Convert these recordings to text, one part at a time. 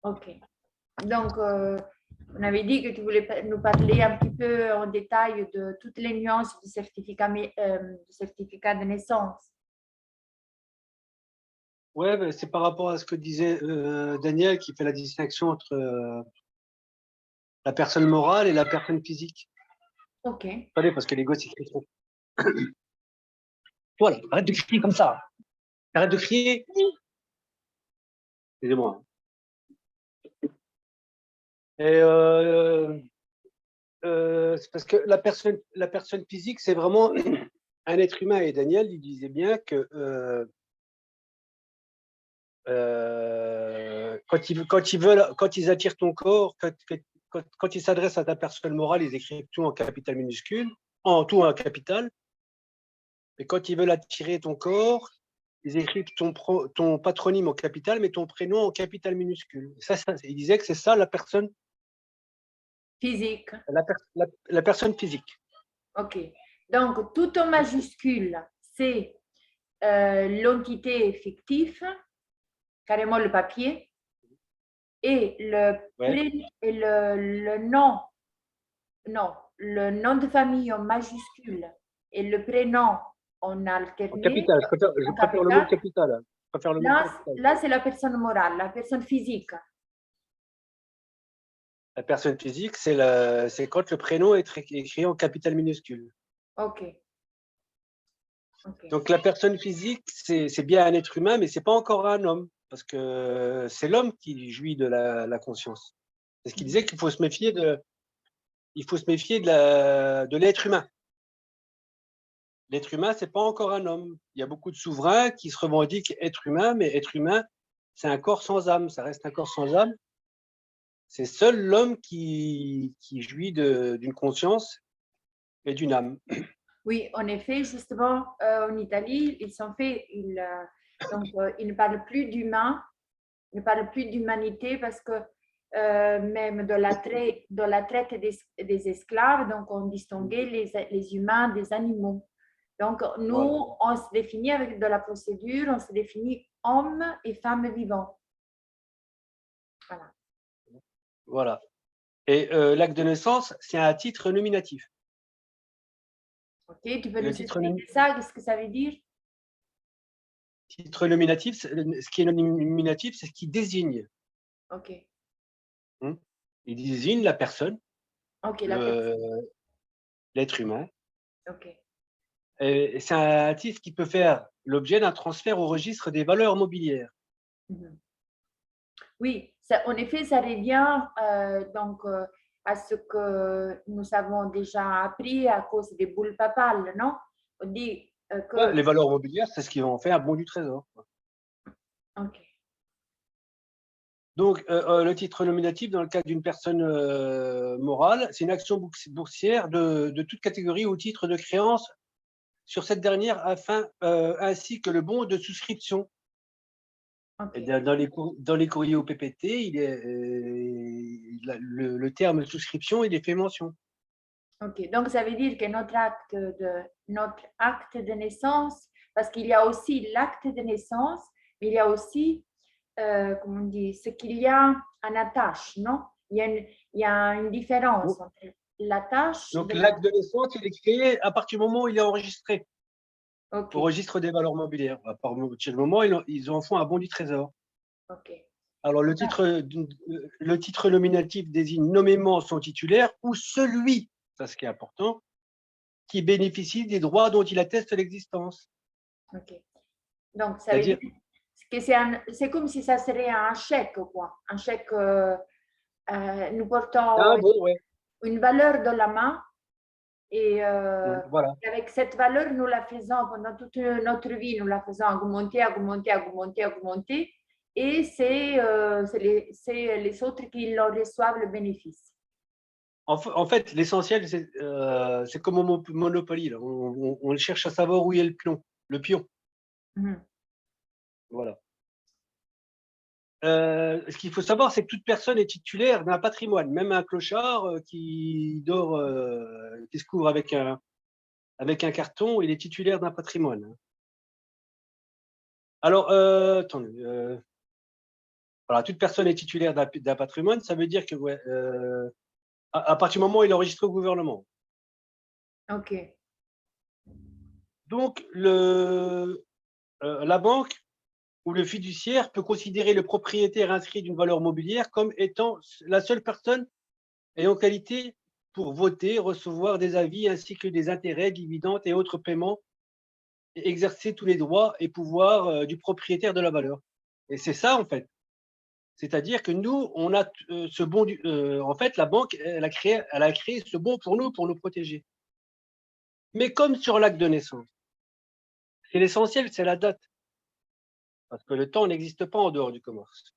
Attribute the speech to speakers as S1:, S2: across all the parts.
S1: Ok. Donc, on avait dit que tu voulais nous parler un petit peu en détail de toutes les nuances du certificat de naissance.
S2: Ouais, ben, c'est par rapport à ce que disait Daniel qui fait la distinction entre la personne morale et la personne physique.
S1: Ok.
S2: Attendez, parce que les gosses, ils crient trop. Voilà, arrête de crier comme ça. Arrête de crier. Excusez-moi. Et c'est parce que la personne physique, c'est vraiment un être humain. Et Daniel, il disait bien que quand ils attirent ton corps, quand ils s'adressent à ta personne morale, ils écrivent tout en capital minuscule, en tout en capital. Et quand ils veulent attirer ton corps, ils écrivent ton patronyme en capital, mais ton prénom en capital minuscule. Il disait que c'est ça la personne,
S1: Physique.
S2: la personne physique.
S1: Ok. Donc, tout en majuscule, c'est l'entité fictive, carrément le papier, et
S2: Ouais.
S1: le nom, non, le nom de famille en majuscule et le prénom en
S2: En
S1: alterné,
S2: capital, je
S1: en
S2: préfère le mot
S1: capital.
S2: capital. Je préfère le mot capital.
S1: Là c'est la personne morale, la personne physique.
S2: La personne physique, c'est quand le prénom est écrit en capital minuscule.
S1: Ok. Ok.
S2: Donc la personne physique, c'est bien un être humain, mais c'est pas encore un homme, parce que c'est l'homme qui jouit de la conscience. C'est ce qu'il disait qu'il faut se méfier de l'être humain. L'être humain, c'est pas encore un homme. Il y a beaucoup de souverains qui se revendiquent être humain, mais être humain, c'est un corps sans âme. Ça reste un corps sans âme. C'est seul l'homme qui jouit d'une conscience et d'une âme.
S1: Oui, en effet, justement, en Italie, ils sont faits, ils ne parlent plus d'humain, ils ne parlent plus d'humanité parce que même dans la traite des esclaves, donc on distinguait les humains des animaux. Donc, nous,
S2: Voilà.
S1: on se définit avec de la procédure, on se définit homme et femme vivants. Voilà.
S2: Voilà. Et l'acte de naissance, c'est un titre nominatif.
S1: OK, tu peux
S2: Le
S1: nous
S2: titre,
S1: expliquer ça? Qu'est-ce que ça veut dire?
S2: titre nominatif, ce qui est nominatif, c'est ce qui désigne.
S1: OK.
S2: Il désigne la personne,
S1: OK, la personne.
S2: l'être humain.
S1: OK.
S2: Et c'est un titre qui peut faire l'objet d'un transfert au registre des valeurs mobilières.
S1: Mhm. Oui, ça, en effet, ça revient à ce que nous avons déjà appris à cause des boules papales, non? On dit
S2: Ouais,
S1: que...
S2: les valeurs mobilières, c'est ce qui en fait un bon du trésor.
S1: OK.
S2: Donc, le titre nominatif, dans le cas d'une personne morale, c'est une action boursière de toute catégorie au titre de créance sur cette dernière, ainsi que le bon de souscription. Et
S1: OK.
S2: dans les courriers au PPT, le terme souscription, il est fait mention.
S1: OK. Donc, ça veut dire que notre acte de naissance, parce qu'il y a aussi l'acte de naissance, mais il y a aussi, comment on dit, ce qu'il y a en attache, non? Il y a une différence
S2: Donc,
S1: entre l'attache de la...
S2: l'acte de naissance, il est créé à partir du moment où il est enregistré
S1: OK.
S2: au registre des valeurs mobilières. À partir du moment où ils en font un bon du trésor.
S1: OK.
S2: Alors, le titre nominatif désigne nommément son titulaire ou celui, ça ce qui est important, qui bénéficie des droits dont il atteste l'existence.
S1: OK. Donc, ça veut dire
S2: C'est-à-dire,
S1: que c'est comme si ça serait un chèque, quoi. Un chèque, nous portons
S2: ah bon, ouais,
S1: une valeur dans la main et
S2: voilà.
S1: avec cette valeur, nous la faisons pendant toute notre vie, nous la faisons augmenter, augmenter, augmenter, augmenter. Et c'est les autres qui en reçoivent le bénéfice.
S2: En fait, l'essentiel, c'est comme au Monopoly. Là. On cherche à savoir où est le pion. Le pion.
S1: Mhm.
S2: Voilà. Ce qu'il faut savoir, c'est que toute personne est titulaire d'un patrimoine, même un clochard qui dort, qui se couvre avec un carton, il est titulaire d'un patrimoine. Alors, attendez, Voilà, toute personne est titulaire d'un patrimoine, ça veut dire que ouais, à partir du moment où il est enregistré au gouvernement.
S1: Ok.
S2: Donc, la banque ou le fiduciaire peut considérer le propriétaire inscrit d'une valeur mobilière comme étant la seule personne ayant qualité pour voter, recevoir des avis ainsi que des intérêts, dividendes et autres paiements, et exercer tous les droits et pouvoirs du propriétaire de la valeur. Et c'est ça, en fait. C'est-à-dire que nous, on a ce bon. En fait, la banque, elle a créé ce bon pour nous protéger. Mais comme sur l'acte de naissance, c'est l'essentiel, c'est la date. Parce que le temps n'existe pas en dehors du commerce.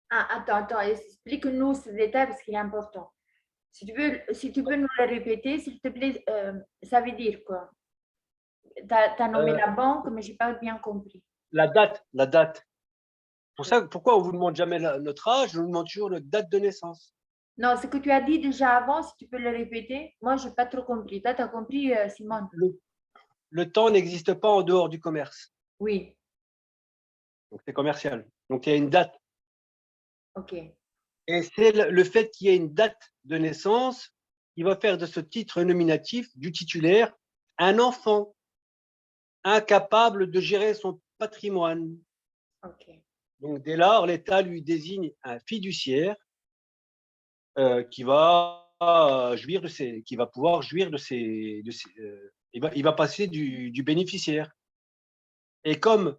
S1: Ah, attends, explique-nous ce détail parce qu'il est important. Si tu peux nous le répéter, s'il te plaît, ça veut dire quoi? Tu as nommé la banque, mais je n'ai pas bien compris.
S2: La date. Pour ça, pourquoi on ne vous demande jamais notre âge, on vous demande toujours notre date de naissance.
S1: Non, ce que tu as dit déjà avant, si tu peux le répéter, moi, je n'ai pas trop compris. Toi, tu as compris, Simone?
S2: Le temps n'existe pas en dehors du commerce.
S1: Oui.
S2: Donc, c'est commercial. Donc, il y a une date.
S1: OK.
S2: Et c'est le fait qu'il y ait une date de naissance qui va faire de ce titre nominatif du titulaire un enfant incapable de gérer son patrimoine.
S1: OK.
S2: Donc, dès lors, l'État lui désigne un fiduciaire qui va pouvoir jouir de ses il va passer du bénéficiaire. Et comme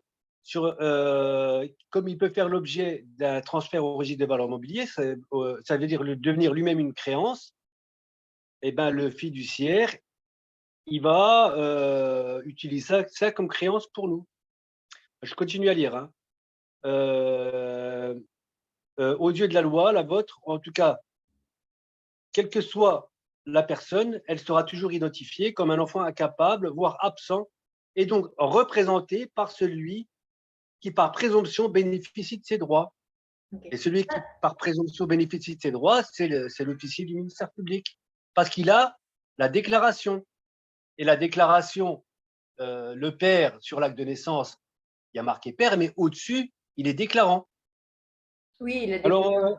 S2: il peut faire l'objet d'un transfert au registre des valeurs mobilières, ça veut dire devenir lui-même une créance, et ben le fiduciaire, il va utiliser ça comme créance pour nous. Je continue à lire. Hein. Aux yeux de la loi, la vôtre, en tout cas, quelle que soit la personne, elle sera toujours identifiée comme un enfant incapable, voire absent, et donc représenté par celui qui, par présomption, bénéficie de ses droits.
S1: OK.
S2: Et celui qui, par présomption, bénéficie de ses droits, c'est l'officier du ministère public. Parce qu'il a la déclaration. Et la déclaration, le père, sur l'acte de naissance, il y a marqué père, mais au-dessus, il est déclarant.
S1: Oui, il est
S2: Alors,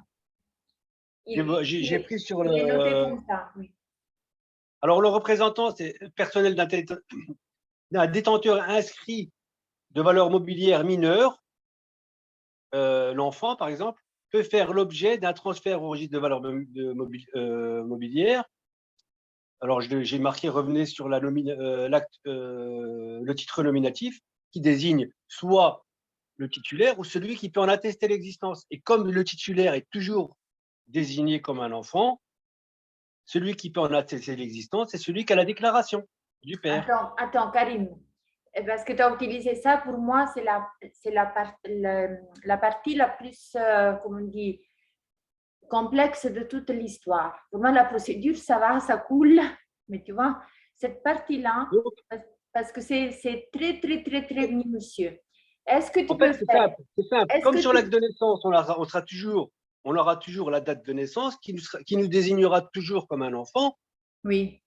S1: il,
S2: j'ai pris sur
S1: il est noté
S2: le.
S1: comme ça, oui.
S2: Alors, le représentant, c'est personnel d'un détenteur inscrit de valeur mobilière mineure. L'enfant, par exemple, peut faire l'objet d'un transfert au registre de valeur mobilière. Alors, j'ai marqué revenez sur le titre nominatif qui désigne soit le titulaire ou celui qui peut en attester l'existence. Et comme le titulaire est toujours désigné comme un enfant, celui qui peut en attester l'existence, c'est celui qui a la déclaration du père.
S1: Attends, Karim. Parce que tu as utilisé ça, pour moi, c'est la partie la plus, comment on dit, complexe de toute l'histoire. Pour moi, la procédure, ça va, ça coule. Mais tu vois, cette partie-là, parce que c'est très, très, très, très minutieux. Est-ce que tu peux faire?
S2: C'est simple. Comme sur l'acte de naissance, on aura toujours la date de naissance qui nous désignera toujours comme un enfant.
S1: Oui.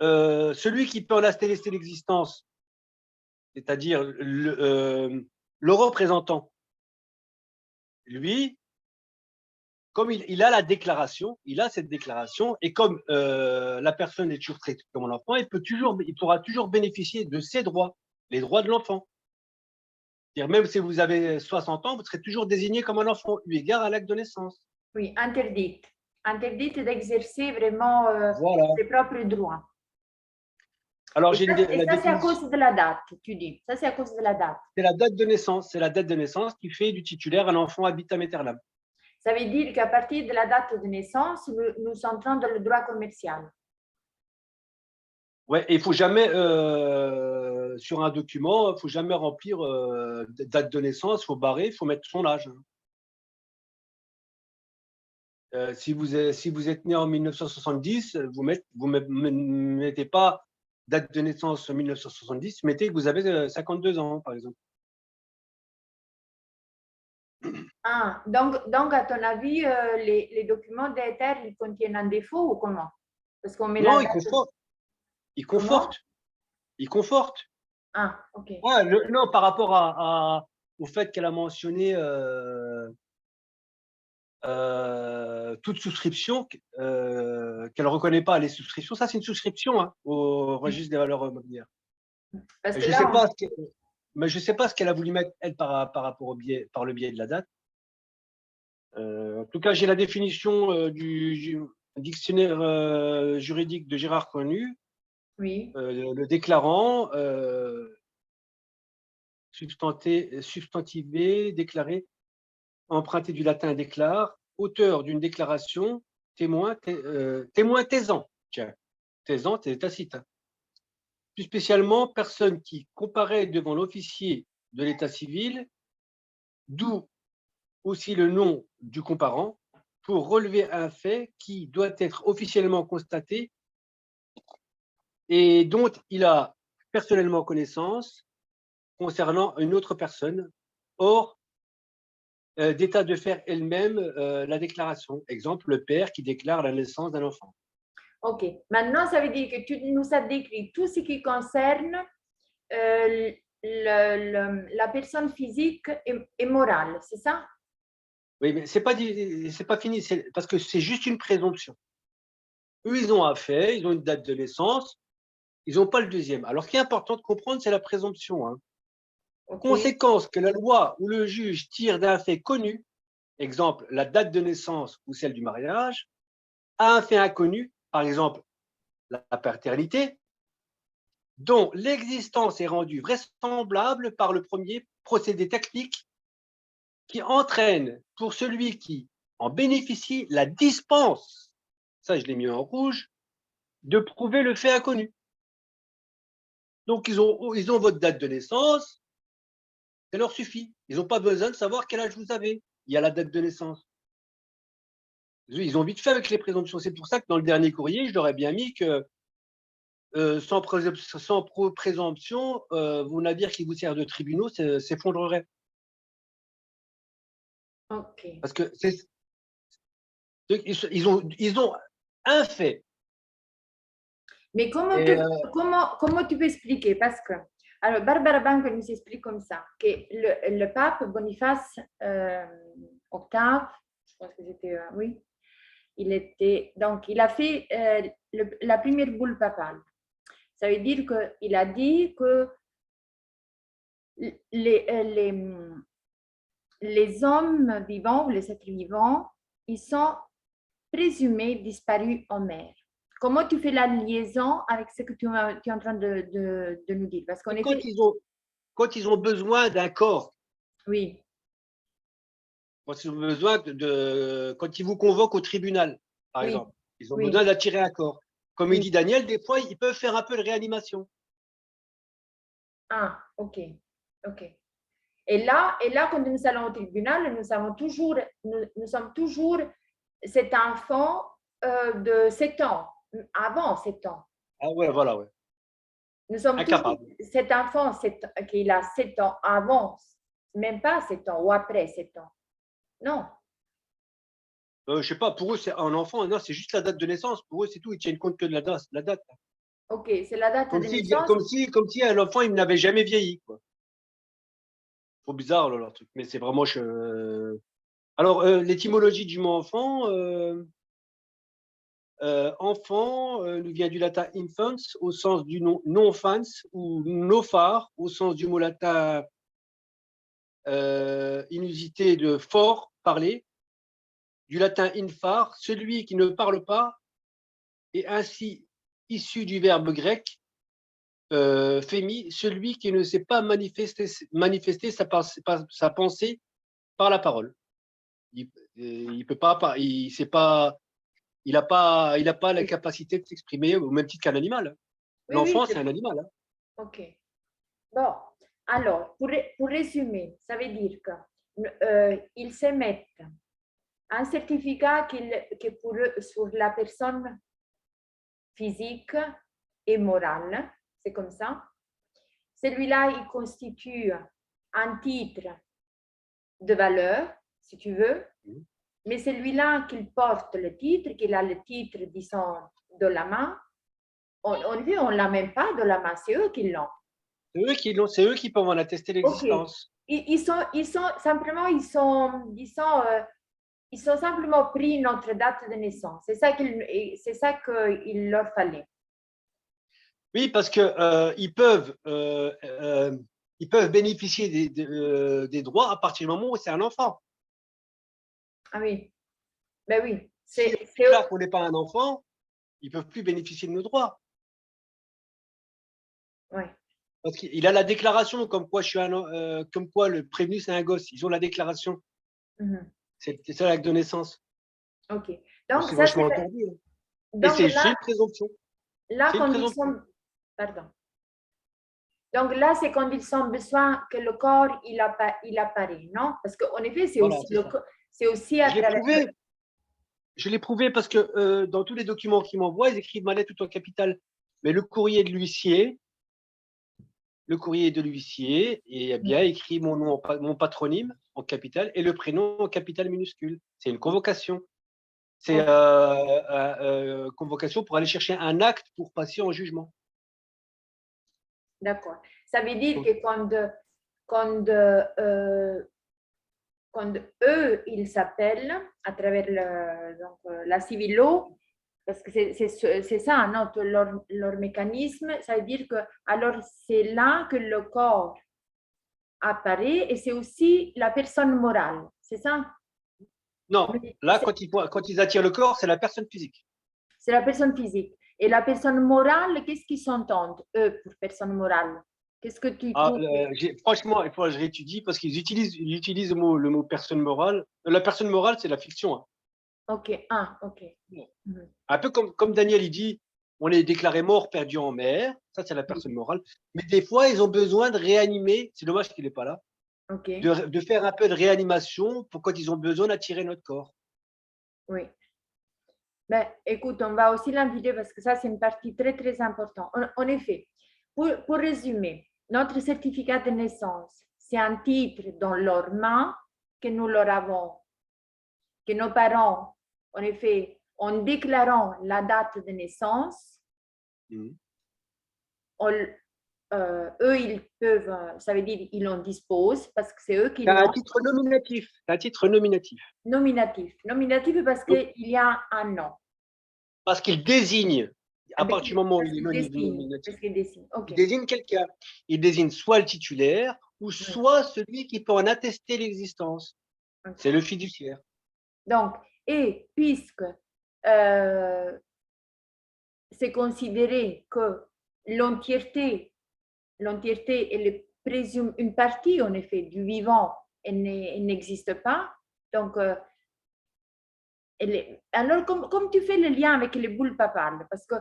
S2: Celui qui peut en attester l'existence, c'est-à-dire le représentant, lui, comme il a la déclaration, il a cette déclaration, et comme la personne est toujours traitée comme un enfant, il pourra toujours bénéficier de ses droits, les droits de l'enfant. C'est-à-dire, même si vous avez 60 ans, vous serez toujours désigné comme un enfant, eu égard à l'acte de naissance.
S1: Oui, interdite. Interdite d'exercer vraiment ses propres droits.
S2: Alors,
S1: ça, c'est à cause de la date, tu dis. Ça, c'est à cause de la date.
S2: C'est la date de naissance. C'est la date de naissance qui fait du titulaire un enfant habitam aeternam.
S1: Ça veut dire qu'à partir de la date de naissance, nous entrons dans le droit commercial.
S2: Ouais, et il ne faut jamais, sur un document, il ne faut jamais remplir date de naissance, il faut barrer, il faut mettre son âge. Si vous êtes né en 1970, vous ne mettez pas date de naissance 1970, mettez que vous avez 52 ans, par exemple.
S1: Ah, donc à ton avis, les documents d'Ether, ils contiennent un défaut ou comment? Parce qu'on met
S2: non,
S1: la date.
S2: Il conforte. Il conforte.
S1: Ah, ok.
S2: Ouais, non, par rapport au fait qu'elle a mentionné toute souscription qu'elle ne reconnaît pas les souscriptions. Ça, c'est une souscription hein, au registre des valeurs mobilières.
S1: Parce que
S2: Je
S1: là,
S2: sais pas mais je ne sais pas ce qu'elle a voulu mettre, elle, par rapport par le biais de la date. En tout cas, j'ai la définition du dictionnaire juridique de Gérard Connu.
S1: oui,
S2: Le déclarant, substantivé, déclaré, emprunté du latin déclare, auteur d'une déclaration, témoin, témoin taisant. Tiens, taisant, c'est tacite. Hein. Plus spécialement, personne qui comparaît devant l'officier de l'état civil, d'où aussi le nom du comparant, pour relever un fait qui doit être officiellement constaté et dont il a personnellement connaissance concernant une autre personne, hors d'état de faire elle-même la déclaration. Exemple, le père qui déclare la naissance d'un enfant.
S1: ok. Maintenant, ça veut dire que tu nous as décrit tout ce qui concerne la personne physique et morale, c'est ça?
S2: Oui, mais c'est pas fini, parce que c'est juste une présomption. Eux, ils ont un fait, ils ont une date de naissance, ils n'ont pas le deuxième. Alors, ce qui est important de comprendre, c'est la présomption. Hein.
S1: Ok,
S2: Conséquence que la loi ou le juge tire d'un fait connu, exemple, la date de naissance ou celle du mariage, à un fait inconnu, par exemple, la paternité, dont l'existence est rendue vraisemblable par le premier procédé technique qui entraîne pour celui qui en bénéficie la dispense, ça je l'ai mis en rouge, de prouver le fait inconnu. Donc ils ont votre date de naissance, ça leur suffit. Ils n'ont pas besoin de savoir quel âge vous avez. Il y a la date de naissance. Ils ont vite fait avec les présomptions. C'est pour ça que dans le dernier courrier, je leur ai bien mis que sans présomption, vos navires qui vous servent de tribunaux s'effondreraient.
S1: ok.
S2: Parce que ils ont un fait.
S1: Mais
S2: Et,
S1: comment tu peux expliquer? Parce que, alors, Barbara Banque nous explique comme ça, que le pape Boniface octave, je pense que c'était, oui, donc il a fait la première boule papale. Ça veut dire qu'il a dit que les hommes vivants ou les êtres vivants, ils sont présumés disparus en mer. Comment tu fais la liaison avec ce que tu es en train de nous dire? Parce qu'en effet,
S2: quand ils ont besoin d'un corps,
S1: oui,
S2: quand ils ont besoin quand ils vous convoquent au tribunal, par
S1: oui,
S2: exemple, ils ont
S1: oui,
S2: besoin d'attirer un corps. Comme il
S1: oui.
S2: dit Daniel, des fois, ils peuvent faire un peu de réanimation.
S1: Ah, ok, ok. Et là, quand nous allons au tribunal, nous sommes toujours cet enfant de 7 ans, avant 7 ans.
S2: Ah ouais, voilà, ouais.
S1: Nous sommes toujours
S2: Incapable.
S1: cet enfant qui a 7 ans avant, même pas 7 ans ou après 7 ans. Non.
S2: Je sais pas, pour eux, c'est un enfant, non, c'est juste la date de naissance. Pour eux, c'est tout, ils tiennent compte que de la date.
S1: Ok, c'est la date de naissance.
S2: Comme si un enfant, il n'avait jamais vieilli, quoi. Trop bizarre, là, leur truc. Mais c'est vraiment. Alors, l'étymologie du mot enfant, enfant nous vient du latin infans au sens du nom non-fans ou nofar au sens du mot latin inusité de fort, parler, du latin infar, celui qui ne parle pas, et ainsi issu du verbe grec fémi, celui qui ne sait pas manifester sa pensée par la parole. Il peut pas, il sait pas. Il n'a pas la capacité de s'exprimer au même titre qu'un animal.
S1: Oui, oui,
S2: L'enfant, c'est un animal. Hein.
S1: ok. Bon, alors, pour résumer, ça veut dire qu'ils s'émettent un certificat que pour eux, sur la personne physique et morale, c'est comme ça. Celui-là, il constitue un titre de valeur, si tu veux, mais celui-là qu'il porte le titre, qu'il a le titre, disons, de la main, on ne l'a même pas de la main, c'est eux qui l'ont.
S2: C'est eux qui peuvent en attester
S1: Ok,
S2: l'existence.
S1: simplement, ils sont simplement pris notre date de naissance. C'est ça qu'il leur fallait.
S2: Oui, parce que ils peuvent bénéficier des droits à partir du moment où c'est un enfant.
S1: Ah oui, ben oui.
S2: Si on déclare qu'on n'est pas un enfant, ils ne peuvent plus bénéficier de nos droits.
S1: Oui.
S2: Parce qu'il a la déclaration comme quoi, comme quoi le prévenu, c'est un gosse. Ils ont la déclaration. C'est ça l'acte de naissance.
S1: OK. Donc,
S2: C'est
S1: ça,
S2: vachement entendu. Hein. Et
S1: donc
S2: c'est
S1: là,
S2: une présomption.
S1: là,
S2: C'est une
S1: quand ils
S2: présomption.
S1: sont... Pardon. Donc là, c'est quand ils ont besoin que le corps, il apparaît, non? Parce qu'en effet, c'est
S2: Voilà,
S1: aussi,
S2: c'est
S1: aussi à
S2: Je l'ai
S1: travers...
S2: prouvé. Je l'ai prouvé parce que dans tous les documents qu'ils m'envoient, ils écrivent ma lettre tout en capital. Mais le courrier de l'huissier, est bien écrit mon nom, mon patronyme en capital et le prénom en capital minuscule. C'est une convocation. C'est convocation pour aller chercher un acte pour passer en jugement.
S1: D'accord. Ça veut dire que quand eux, ils s'appellent à travers la civil law, parce que c'est ça, non, leur mécanisme, ça veut dire que alors c'est là que le corps apparaît et c'est aussi la personne morale, c'est ça?
S2: Non, là, quand ils attirent le corps, c'est la personne physique.
S1: C'est la personne physique. Et la personne morale, qu'est-ce qu'ils s'entendent, eux, pour personne morale? Qu'est-ce que tu trouves?
S2: Franchement, il faut que je réétudie parce qu'ils utilisent le mot personne morale. La personne morale, c'est la fiction. Hein.
S1: Ok, ok.
S2: Un peu comme Daniel, il dit, on est déclaré mort, perdu en mer. Ça, c'est la personne morale. Mais des fois, ils ont besoin de réanimer. C'est dommage qu'il n'est pas là.
S1: Okay.
S2: De faire un peu de réanimation pour quand ils ont besoin d'attirer notre corps.
S1: Oui. Ben, écoute, on va aussi l'inviter parce que ça, c'est une partie très, très importante. En effet, pour résumer, notre certificat de naissance, c'est un titre dans leurs mains que nous leur avons, que nos parents, en effet, en déclarant la date de naissance, eux, ils peuvent, ça veut dire ils en disposent parce que c'est eux qui
S2: C'est un
S1: l'ont.
S2: titre nominatif. C'est un titre nominatif.
S1: Nominatif. Nominatif parce qu'il y a un nom.
S2: Parce qu'il désigne, à partir du moment où il est nominatif,
S1: Okay.
S2: il désigne quelqu'un. Il désigne soit le titulaire ou soit celui qui peut en attester l'existence. Okay. C'est le fiduciaire.
S1: Donc, et puisque c'est considéré que l'entièreté est une partie, en effet, du vivant, elle n'existe pas. Donc, alors, comme tu fais le lien avec les boules papales, parce que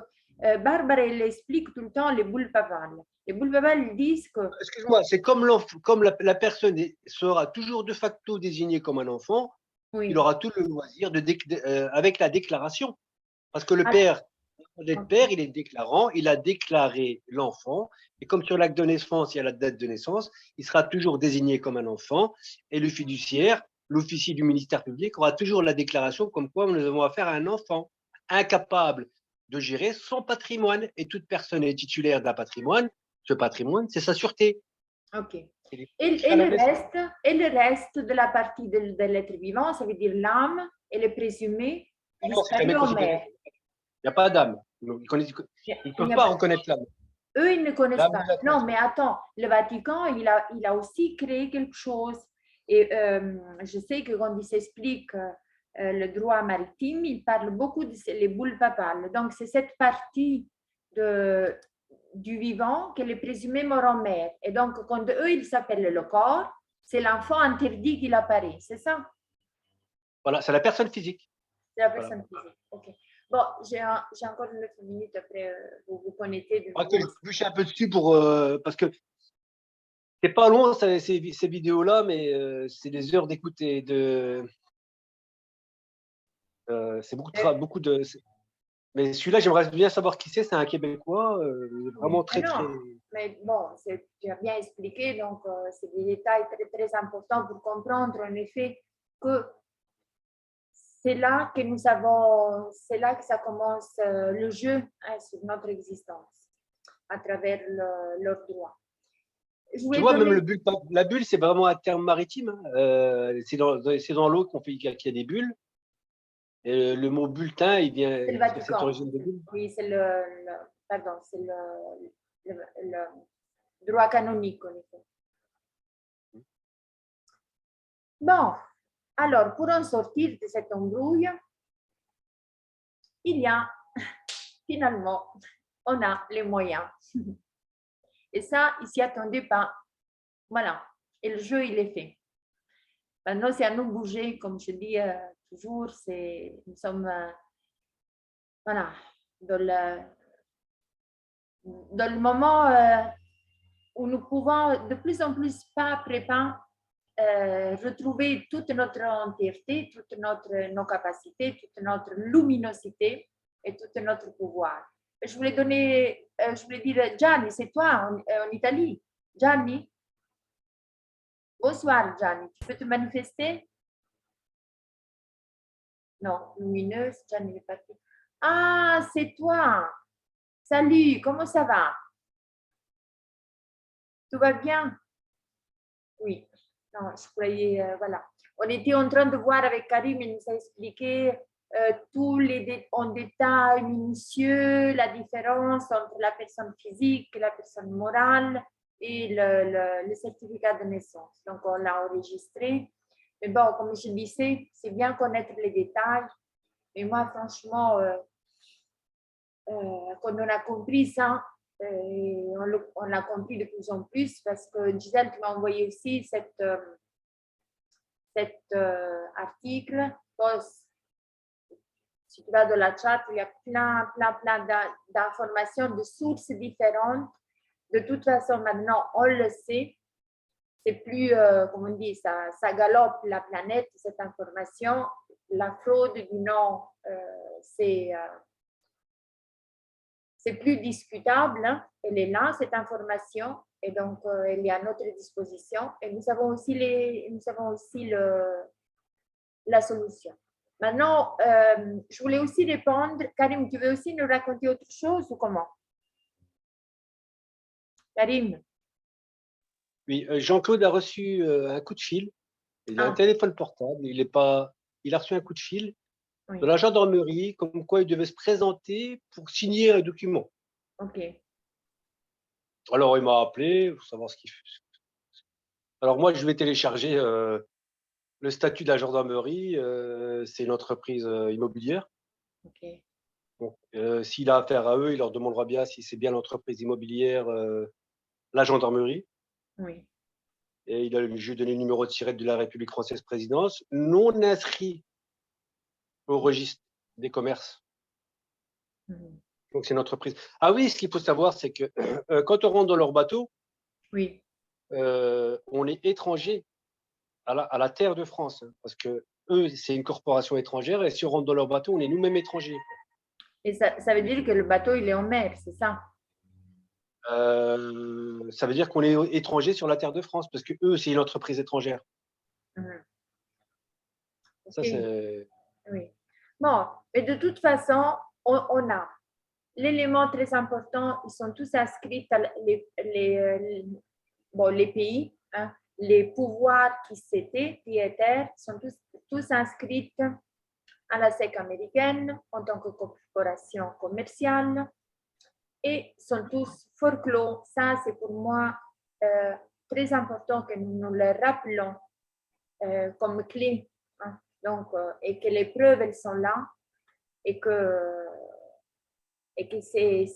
S1: Barbara, elle explique tout le temps les boules papales. Les boules papales disent que...
S2: Excuse-moi, c'est comme la personne sera toujours de facto désignée comme un enfant, oui. Il aura tout le loisir avec la déclaration. Parce que le père, il est déclarant, il a déclaré l'enfant, et comme sur l'acte de naissance, il y a la date de naissance, il sera toujours désigné comme un enfant, et le fiduciaire, l'officier du ministère public, aura toujours la déclaration comme quoi nous avons affaire à un enfant incapable de gérer son patrimoine, et toute personne est titulaire d'un patrimoine. Ce patrimoine, c'est sa sûreté.
S1: Ok. Et le reste de la partie de l'être vivant, ça veut dire l'âme et le présumé disparu en mer.
S2: Il n'y a pas d'âme. Ils ne peuvent pas reconnaître l'âme.
S1: Eux, ils ne connaissent pas. Non, mais attends, le Vatican, il a aussi créé quelque chose. Et je sais que quand il s'explique le droit maritime, il parle beaucoup des boules papales. Donc, c'est cette partie du vivant que les présumés mort en mer. Et donc, quand eux, ils s'appellent le corps, c'est l'enfant interdit qu'il apparaît, c'est ça?
S2: Voilà, c'est la personne physique.
S1: C'est la personne physique, ok. Bon, j'ai encore 9 minutes après, vous vous connectez.
S2: Je bûche un peu dessus parce que c'est pas long ces vidéos-là, mais c'est des heures d'écoute et c'est beaucoup de. Mais celui-là, j'aimerais bien savoir qui c'est. C'est un Québécois, vraiment très.
S1: Mais bon, tu as bien expliqué, donc c'est des détails très, très importants pour comprendre en effet que c'est là que c'est là que ça commence le jeu sur notre existence, à travers leurs droits. je
S2: Tu
S1: voulais
S2: vois, même
S1: donner,
S2: le bulletin, la bulle, c'est vraiment un terme maritime, hein. C'est dans l'eau qu'il y a des bulles. Et le mot bulletin,
S1: c'est le
S2: c'est cette
S1: Vatican.
S2: origine de bulle.
S1: Oui, c'est pardon, c'est le droit canonique, en effet. Bon, alors, pour en sortir de cette embrouille, il y a finalement, on a les moyens. Et ça, ils s'y attendaient pas. Voilà. Et le jeu, il est fait. Maintenant, c'est à nous de bouger, comme je dis toujours, nous sommes voilà, dans le moment où nous pouvons de plus en plus, pas après pas, retrouver toute notre entièreté, toutes nos capacités, toute notre luminosité et tout notre pouvoir. Je voulais dire, Gianni, c'est toi en Italie. Gianni, bonsoir Gianni, tu peux te manifester? Non, lumineuse, Gianni est parti. Ah, c'est toi. Salut, comment ça va? Tout va bien? Oui. Non, je croyais, voilà. On était en train de voir avec Karim, il nous a expliqué en détail minutieux la différence entre la personne physique, la personne morale et le certificat de naissance. Donc, on l'a enregistré. Mais bon, comme je disais, c'est bien connaître les détails. Mais moi, franchement, quand on a compris ça, on l'a compris de plus en plus parce que Gisèle, tu m'as envoyé aussi cet article. Si tu vas dans la chat, il y a plein d'informations, de sources différentes. De toute façon, maintenant, on le sait. C'est plus, comme on dit, ça galope la planète, cette information. La fraude du nom, c'est plus discutable, hein. Elle est là, cette information, et donc elle est à notre disposition. Et nous avons aussi, la solution. Maintenant, je voulais aussi répondre. Karim, tu veux aussi nous raconter autre chose ou comment? Karim?
S2: Oui, Jean-Claude a reçu un coup de fil. Il a un
S1: Ah,
S2: téléphone portable. Il a reçu un coup de fil de
S1: oui,
S2: la gendarmerie, comme quoi il devait se présenter pour signer un document.
S1: ok.
S2: Alors, il m'a appelé pour savoir ce qu'il fait. Alors, moi, je vais télécharger le statut de la gendarmerie. C'est une entreprise immobilière.
S1: Ok.
S2: Donc, s'il a affaire à eux, il leur demandera bien si c'est bien l'entreprise immobilière, la gendarmerie.
S1: Oui.
S2: Et je lui ai donné le numéro de SIRET de la République française présidence, non inscrit au registre des commerces.
S1: Mhm.
S2: Donc, c'est une entreprise. Ah oui, ce qu'il faut savoir, c'est que quand on rentre dans leur bateau,
S1: Oui.
S2: on est étranger à la terre de France, hein, parce que eux, c'est une corporation étrangère, et si on rentre dans leur bateau, on est nous-mêmes étrangers.
S1: Et ça veut dire que le bateau, il est en mer, c'est ça?
S2: Ça veut dire qu'on est étranger sur la terre de France, parce que eux, c'est une entreprise étrangère.
S1: Mhm.
S2: Ça,
S1: Ok.
S2: c'est.
S1: Oui. Bon, mais de toute façon, on a l'élément très important, ils sont tous inscrits, les pays, hein, les pouvoirs qui étaient, sont tous inscrits à la SEC américaine en tant que corporation commerciale et sont tous forclos. Ça, c'est pour moi très important que nous nous le rappelons comme clé, hein. Donc, et que les preuves, elles sont là et que c'est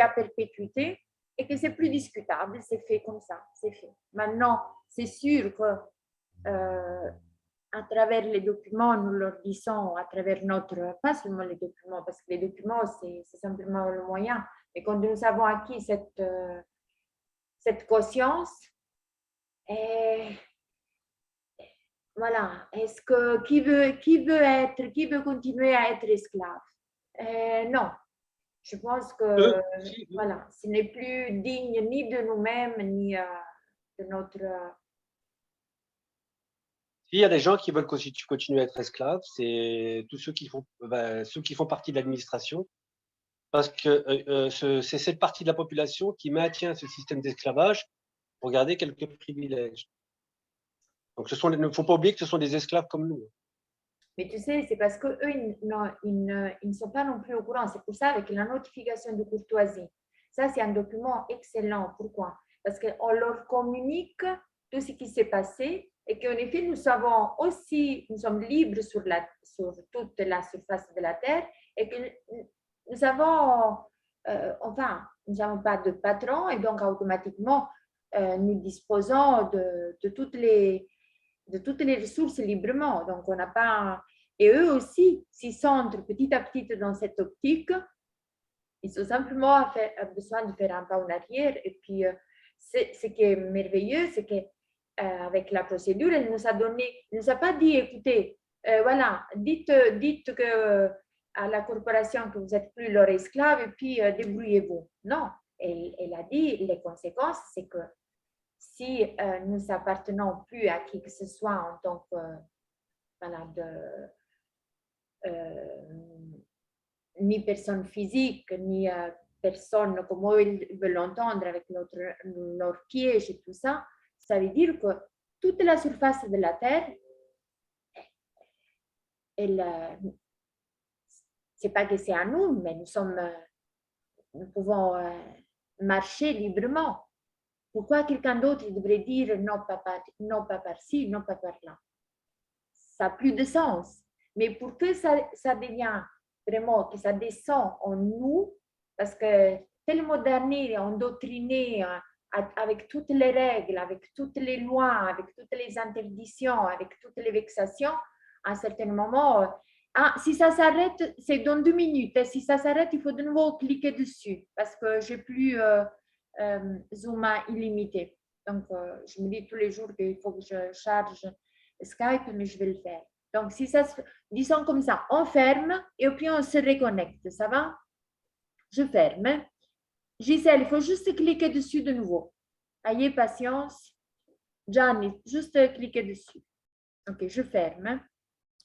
S1: à perpétuité et que c'est plus discutable, c'est fait comme ça, c'est fait. Maintenant, c'est sûr que à travers les documents, nous leur disons, à travers pas seulement les documents, parce que les documents, c'est simplement le moyen, mais quand nous avons acquis cette conscience, et voilà, est-ce que qui veut continuer à être esclave? Non, je pense que voilà, ce n'est plus digne ni de nous-mêmes, ni de notre.
S2: S'il y a des gens qui veulent continuer à être esclaves, c'est tous ceux qui font partie de l'administration, parce que c'est cette partie de la population qui maintient ce système d'esclavage pour garder quelques privilèges. Donc, il ne faut pas oublier que ce sont des esclaves comme nous.
S1: Mais tu sais, c'est parce qu'eux, ils ne sont pas non plus au courant. C'est pour ça, avec la notification de courtoisie, ça, c'est un document excellent. Pourquoi? Parce qu'on leur communique tout ce qui s'est passé et qu'en effet, nous savons aussi, nous sommes libres sur toute la surface de la Terre et que nous avons, nous n'avons pas de patron et donc automatiquement, nous disposons de toutes les ressources librement. Donc, on n'a pas... Et eux aussi s'y centrent petit à petit dans cette optique. Ils ont simplement besoin de faire un pas en arrière. Et puis, ce qui est merveilleux, c'est qu'avec la procédure, elle nous a donné, elle nous a pas dit, écoutez, voilà, dites que à la corporation que vous n'êtes plus leur esclave et puis débrouillez-vous. Non, elle a dit, les conséquences, c'est que si nous appartenons plus à qui que ce soit en tant que ni personne physique, ni personne comme eux ils veulent l'entendre avec leur piège et tout ça, ça veut dire que toute la surface de la Terre, c'est pas que c'est à nous, mais nous pouvons marcher librement. Pourquoi quelqu'un d'autre devrait dire non pas par-ci, non pas par-là? Ça n'a plus de sens. Mais pour que ça devienne vraiment, que ça descend en nous, parce que tellement d'années endoctrinés avec toutes les règles, avec toutes les lois, avec toutes les interdictions, avec toutes les vexations, à un certain moment, si ça s'arrête, c'est dans 2 minutes. Et si ça s'arrête, il faut de nouveau cliquer dessus parce que je n'ai plus Zoom illimité. Donc, je me dis tous les jours qu'il faut que je charge Skype, mais je vais le faire. Donc, si ça se... disons comme ça, on ferme et puis on se reconnecte, ça va? Je ferme. Gisèle, il faut juste cliquer dessus de nouveau. Ayez patience. Gianni, juste cliquer dessus. Ok, je ferme.